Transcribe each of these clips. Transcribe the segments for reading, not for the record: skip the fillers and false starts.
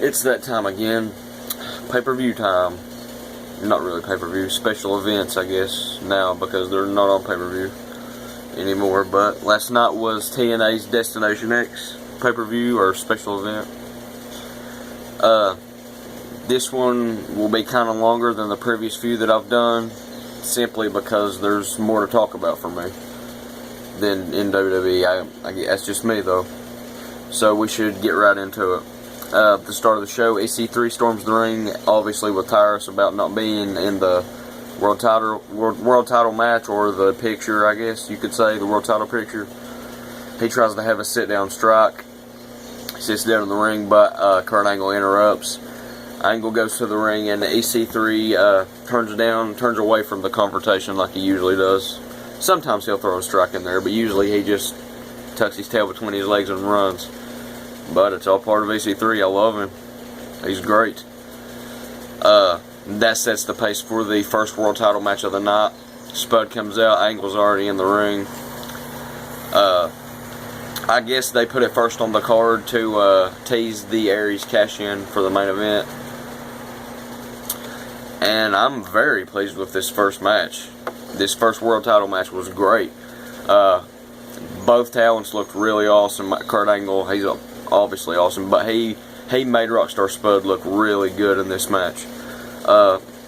It's that time again. Pay-per-view time. Not really pay-per-view, special events, I guess, now, because they're not on pay-per-view anymore. But last night was TNA's Destination X pay-per-view or special event. This one will be kind of longer than the previous few that I've done, simply because there's more to talk about for me than in WWE. That's just me, though. So we should get right into it. At the start of the show, EC3 storms the ring, obviously with Tyrus about not being in the world title match, or the picture, I guess you could say, the world title picture. He tries to have a sit-down strike. He sits down in the ring, but Kurt Angle interrupts. Angle goes to the ring, and EC3 turns away from the confrontation like he usually does. Sometimes he'll throw a strike in there, but usually he just tucks his tail between his legs and runs. But it's all part of EC3. I love him. He's great. That sets the pace for the first world title match of the night. Spud comes out. Angle's already in the ring. I guess they put it first on the card to tease the Aries cash-in for the main event. And I'm very pleased with this first match. This first world title match was great. Both talents looked really awesome. Kurt Angle, he's obviously awesome, but he made Rockstar Spud look really good in this match.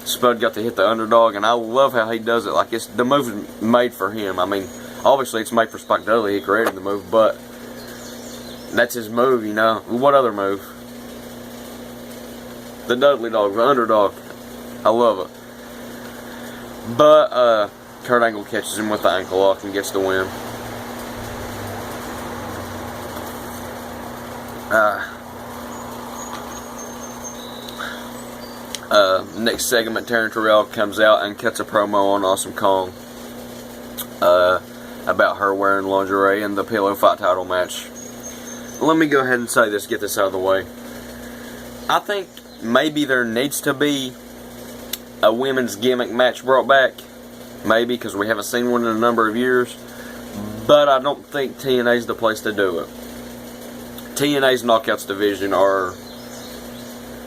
Spud got to hit the underdog, and I love how he does it. Like, the move is made for him. I mean, obviously it's made for Spike Dudley. He created the move, but that's his move, you know. What other move? The Dudley dog, the underdog. I love it. But Kurt Angle catches him with the ankle lock and gets the win. Next segment, Taryn Terrell comes out and cuts a promo on Awesome Kong about her wearing lingerie in the Pillow Fight title match. Let me go ahead and say this, get this out of the way. I think maybe there needs to be a women's gimmick match brought back. Maybe, because we haven't seen one in a number of years. But I don't think TNA's the place to do it. TNA's Knockouts division are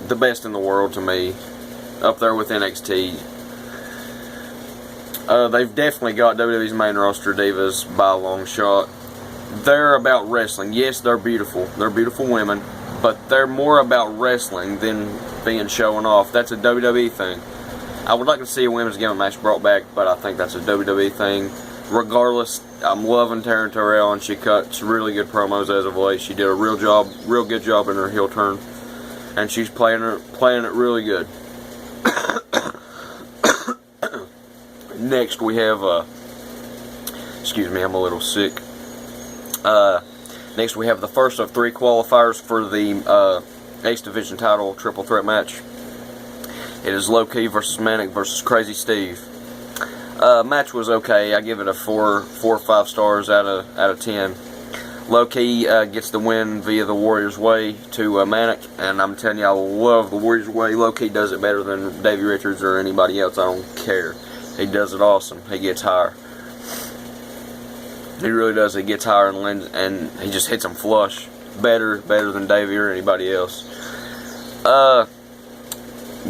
the best in the world to me. Up there with NXT. They've definitely got WWE's main roster divas by a long shot. They're about wrestling. Yes, they're beautiful. They're beautiful women. But they're more about wrestling than being showing off. That's a WWE thing. I would like to see a women's gimmick match brought back, but I think that's a WWE thing. Regardless, I'm loving Taryn Terrell, and she cuts really good promos as of late. She did a real good job in her heel turn, and she's playing it really good. Next we have, excuse me, I'm a little sick. Next we have the first of 3 qualifiers for the Ace Division title triple threat match. It is Low Key versus Manic versus Crazy Steve. Match was okay. I give it a 4 or 5 stars out of 10. Low Key gets the win via the Warrior's Way to Manic, and I'm telling you, I love the Warrior's Way. Low Key does it better than Davey Richards or anybody else. I don't care. He does it awesome. He gets higher. He really does. He gets higher and he just hits him flush. Better than Davey or anybody else.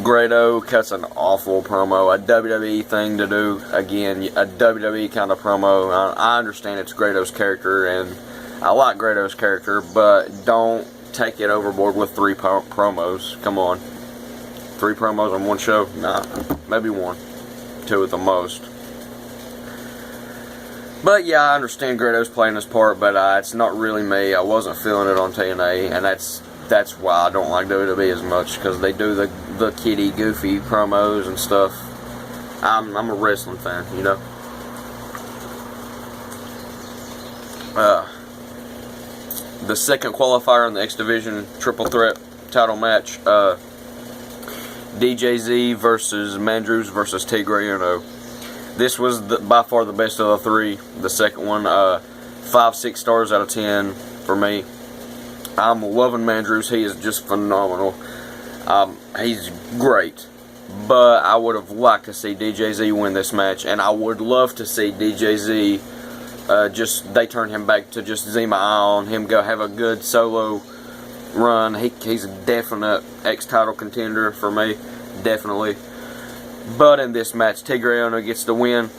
Grado cuts an awful promo, a WWE thing to do. Again, a WWE kind of promo. I understand it's Grado's character, and I like Grado's character, but don't take it overboard with 3 promos. Come on. 3 promos on one show? Nah, maybe 1. 2 at the most. But yeah, I understand Grado's playing his part, but it's not really me. I wasn't feeling it on TNA, and that's why I don't like WWE as much, because they do the kiddie, goofy promos and stuff. I'm a wrestling fan, you know. The second qualifier in the X Division triple threat title match, DJZ versus Mandrews versus Tigre Uno. This was by far the best of the 3. The second one, 5-6 stars out of 10 for me. I'm loving Mandrews. He is just phenomenal. He's great. But I would have liked to see DJZ win this match, and I would love to see DJZ they turn him back to just Zima on him, go have a good solo run. He's a definite X-title contender for me, definitely. But in this match, Tigre Uno gets the win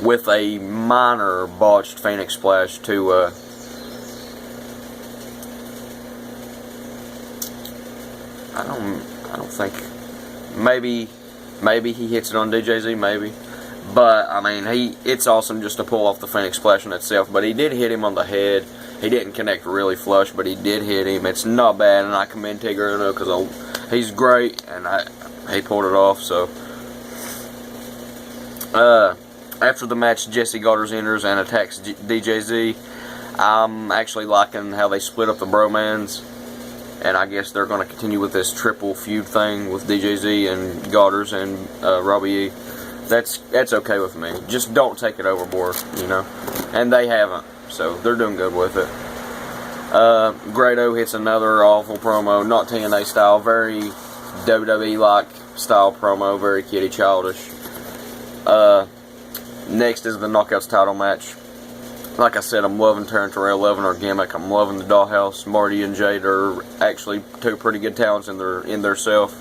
with a minor botched Phoenix Splash to I don't think, maybe he hits it on DJZ, maybe. But I mean, it's awesome just to pull off the Phoenix Splash in itself. But he did hit him on the head. He didn't connect really flush, but he did hit him. It's not bad, and I commend Tigre Uno because he's great, and he pulled it off. So after the match, Jesse Goddard enters and attacks DJZ. I'm actually liking how they split up the bromans, and I guess they're going to continue with this triple feud thing with DJZ and Goddard and Robbie E. That's okay with me. Just don't take it overboard, you know. And they haven't, so they're doing good with it. Grado hits another awful promo, not TNA style, very WWE-like style promo, very kiddie childish. Next is the Knockouts title match. Like I said, I'm loving Taryn Terrell, loving her gimmick. I'm loving the Dollhouse. Marty and Jade are actually two pretty good talents in their self.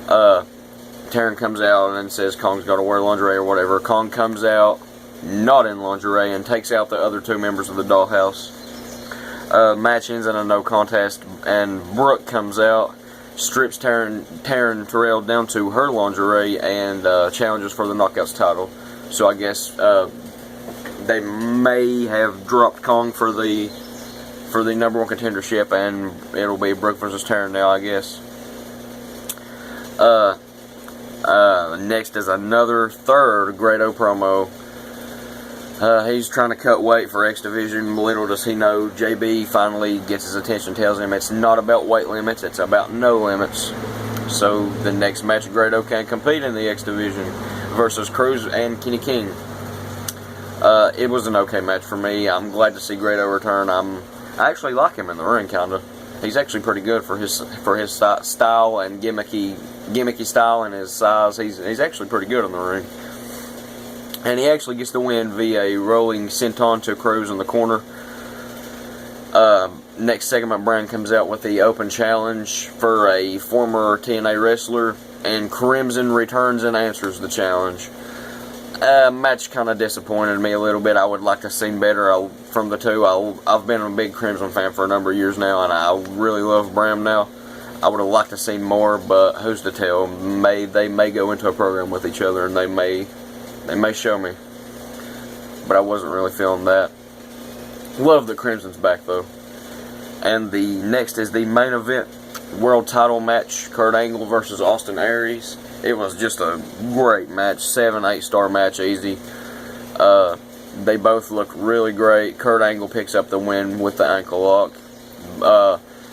Taryn comes out and says Kong's got to wear lingerie or whatever. Kong comes out, not in lingerie, and takes out the other two members of the Dollhouse. Match ends in a no contest, and Brooke comes out, strips Taryn Terrell down to her lingerie, and challenges for the Knockouts title. So I guess they may have dropped Kong for the number one contendership, and it'll be Brooke versus Taryn now, I guess. Next is another third Grado promo. He's trying to cut weight for X Division. Little does he know, JB finally gets his attention, tells him it's not about weight limits, it's about no limits. So the next match, Grado can compete in the X Division versus Cruz and Kenny King. It was an okay match for me. I'm glad to see Grado return. I actually like him in the ring, kinda. He's actually pretty good for his style and gimmicky style and his size. He's actually pretty good in the ring. And he actually gets the win via a rolling senton to Cruz in the corner. Next segment, Brand comes out with the open challenge for a former TNA wrestler, and Crimson returns and answers the challenge. Match kind of disappointed me a little bit. I would like to see better from the two. I've been a big Crimson fan for a number of years now, and I really love Bram now. I would have liked to see more, but who's to tell? They may go into a program with each other, and they may show me. But I wasn't really feeling that. Love the Crimson's back though. And the next is the main event world title match: Kurt Angle versus Austin Aries. It was just a great match, 7-8 star match, easy. They both look really great. Kurt Angle picks up the win with the ankle lock.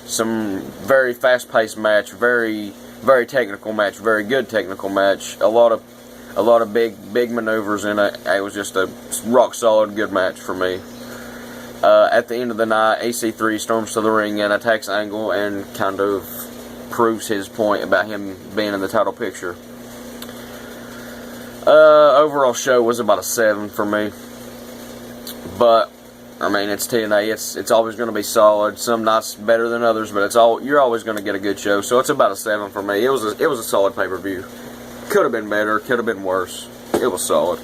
Some very fast-paced match, very technical match, very good technical match. A lot of big maneuvers in it. It was just a rock solid good match for me. At the end of the night, EC3 storms to the ring and attacks Angle and kind of proves his point about him being in the title picture. Overall show was about a 7 for me. But I mean, it's TNA. It's always going to be solid. Some nights better than others, but you're always going to get a good show. So it's about a 7 for me. It was a solid pay-per-view. Could have been better. Could have been worse. It was solid.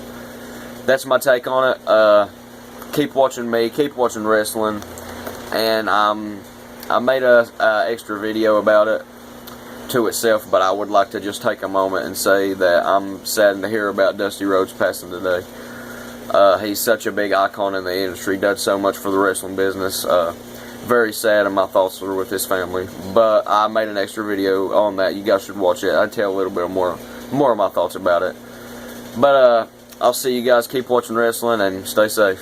That's my take on it. Keep watching me. Keep watching wrestling. And I made a extra video about it to itself, but I would like to just take a moment and say that I'm saddened to hear about Dusty Rhodes passing today. He's such a big icon in the industry, does so much for the wrestling business. Very sad, and my thoughts are with his family. But I made an extra video on that. You guys should watch it. I tell a little bit more of my thoughts about it. But I'll see you guys. Keep watching wrestling and stay safe.